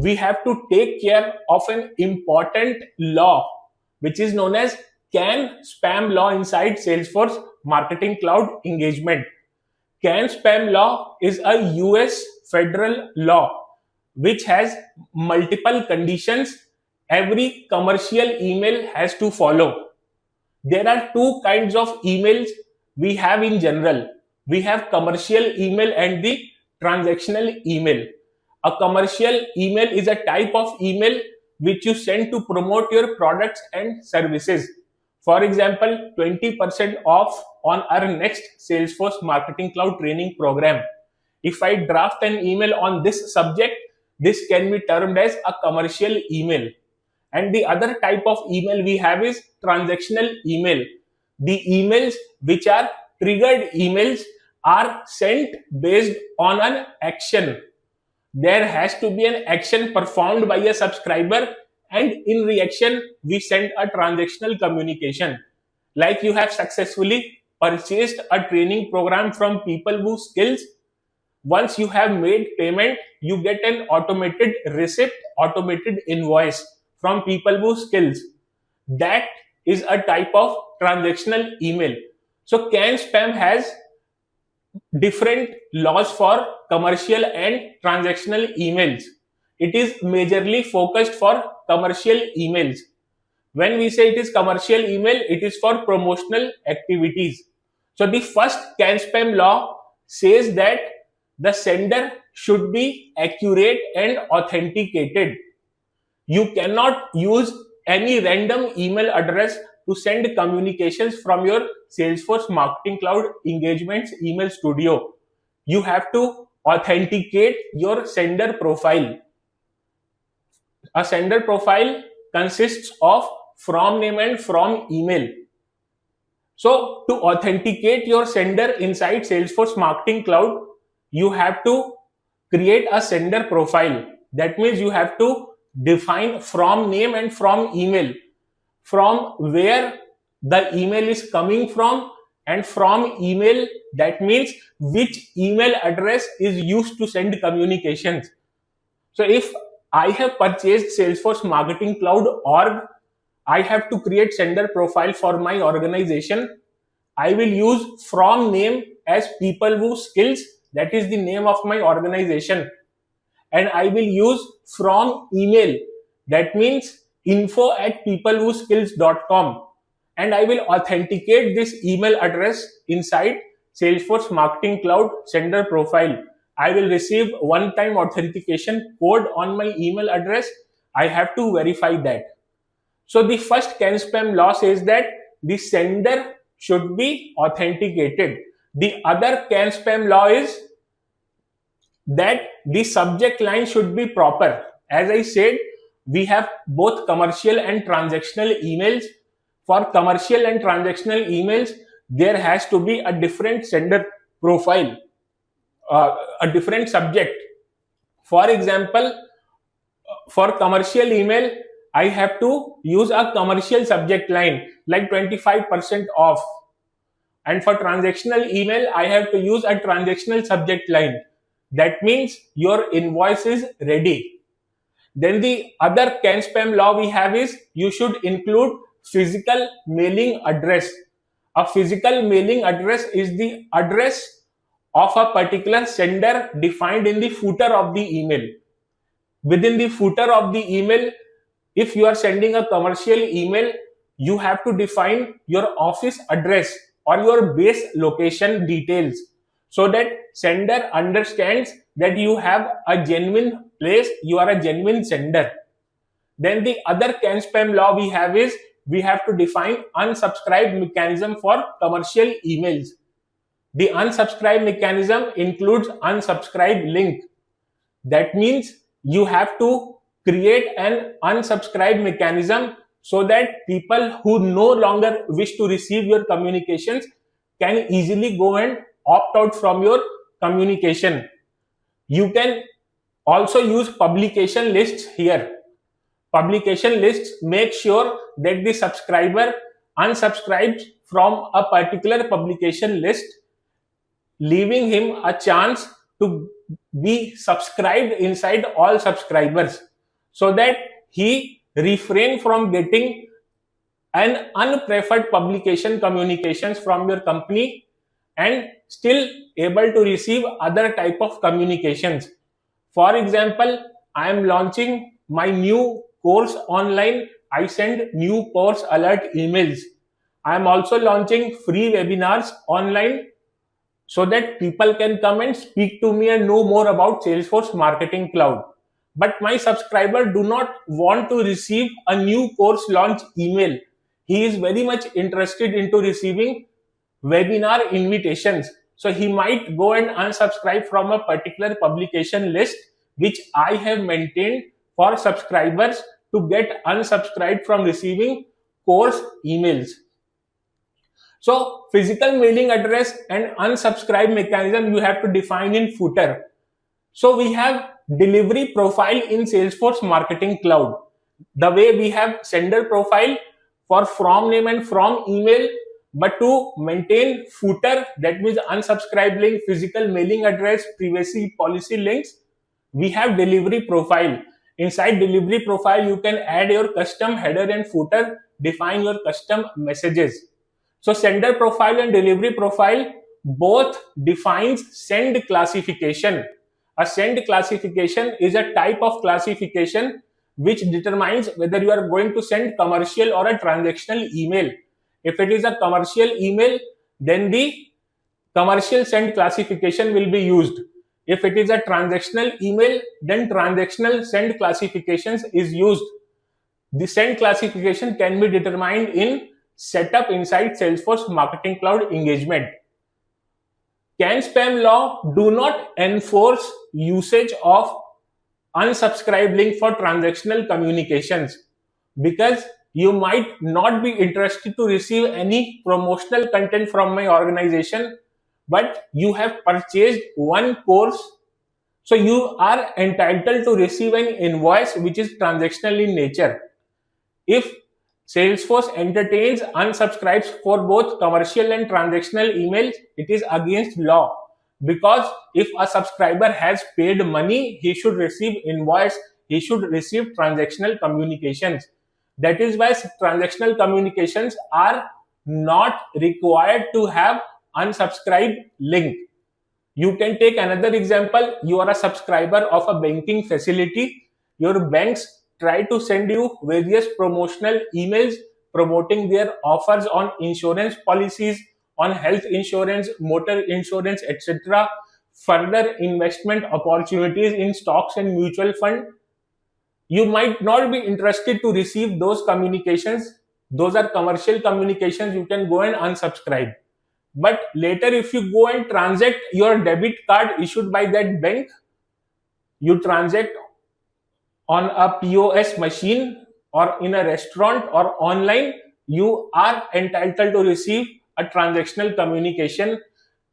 we have to take care of an important law, which is known as CAN spam law inside Salesforce Marketing Cloud engagement. CAN spam law is a US federal law which has multiple conditions every commercial email has to follow. There are two kinds of emails we have in general. We have commercial email and the transactional email. A commercial email is a type of email which you send to promote your products and services. For example, 20% off on our next Salesforce Marketing Cloud training program. If I draft an email on this subject, this can be termed as a commercial email. And the other type of email we have is transactional email. The emails which are triggered emails are sent based on an action. There has to be an action performed by a subscriber, and in reaction we send a transactional communication. Like you have successfully purchased a training program from People Who Skills. Once you have made payment, you get an automated receipt, automated invoice from People Who Skills. That is a type of transactional email. So CAN spam has different laws for commercial and transactional emails. It is majorly focused for commercial emails. When we say it is commercial email, it is for promotional activities. So the first CAN spam law says that the sender should be accurate and authenticated. You cannot use any random email address to send communications from your Salesforce Marketing Cloud Engagements email studio. You have to authenticate your sender profile. A sender profile consists of from name and from email. So to authenticate your sender inside Salesforce Marketing Cloud, you have to create a sender profile. That means you have to define from name and from email, from where the email is coming from, and from email, that means which email address is used to send communications. So if I have purchased Salesforce Marketing Cloud org, I have to create sender profile for my organization. I will use from name as People Who Skills, that is the name of my organization. And I will use from email, that means info@peoplewhoskills.com. And I will authenticate this email address inside Salesforce Marketing Cloud sender profile. I will receive one-time authentication code on my email address. I have to verify that. So the first CAN spam law says that the sender should be authenticated. The other CAN spam law is that the subject line should be proper. As I said, we have both commercial and transactional emails. For commercial and transactional emails, there has to be a different sender profile, a different subject. For example, for commercial email, I have to use a commercial subject line like 25% off. And for transactional email, I have to use a transactional subject line. That means your invoice is ready. Then the other CAN spam law we have is you should include physical mailing address. A physical mailing address is the address of a particular sender defined in the footer of the email. Within the footer of the email, if you are sending a commercial email, you have to define your office address or your base location details, so that sender understands that you have a genuine place, you are a genuine sender. Then the other CAN spam law we have is we have to define unsubscribe mechanism for commercial emails. The unsubscribe mechanism includes unsubscribe link. That means you have to create an unsubscribe mechanism so that people who no longer wish to receive your communications can easily go and opt out from your communication. You can also use publication lists here. Publication lists make sure that the subscriber unsubscribes from a particular publication list, leaving him a chance to be subscribed inside all subscribers. so that he refrain from getting an unpreferred publication communications from your company and still able to receive other type of communications. For example, I am launching my new course online. I send new course alert emails. I am also launching free webinars online so that people can come and speak to me and know more about Salesforce Marketing Cloud. But my subscriber do not want to receive a new course launch email. He is very much interested into receiving webinar invitations. So he might go and unsubscribe from a particular publication list which I have maintained for subscribers to get unsubscribed from receiving course emails. So physical mailing address and unsubscribe mechanism you have to define in footer. So we have delivery profile in Salesforce Marketing Cloud. The way we have sender profile for from name and from email, but to maintain footer, that means unsubscribe link, physical mailing address, privacy policy links, we have delivery profile. Inside delivery profile, you can add your custom header and footer, define your custom messages. So sender profile and delivery profile both defines send classification. A send classification is a type of classification which determines whether you are going to send commercial or a transactional email. If it is a commercial email, then the commercial send classification will be used. If it is a transactional email, then transactional send classifications is used. The send classification can be determined in setup inside Salesforce Marketing Cloud engagement. Can spam law do not enforce usage of unsubscribe link for transactional communications, because you might not be interested to receive any promotional content from my organization, but you have purchased one course, so you are entitled to receive an invoice which is transactional in nature. If Salesforce entertains unsubscribes for both commercial and transactional emails, it is against law, because if a subscriber has paid money, he should receive invoice, he should receive transactional communications. That is why transactional communications are not required to have unsubscribe link. You can take another example. You are a subscriber of a banking facility. Your banks try to send you various promotional emails promoting their offers on insurance policies, on health insurance, motor insurance, etc. Further investment opportunities in stocks and mutual fund. You might not be interested to receive those communications. Those are commercial communications. You can go and unsubscribe. But later, if you go and transact your debit card issued by that bank, you transact on a POS machine or in a restaurant or online, you are entitled to receive a transactional communication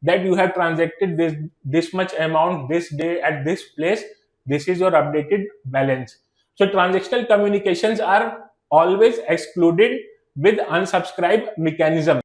that you have transacted this much amount this day at this place. This is your updated balance. So transactional communications are always excluded with unsubscribe mechanism.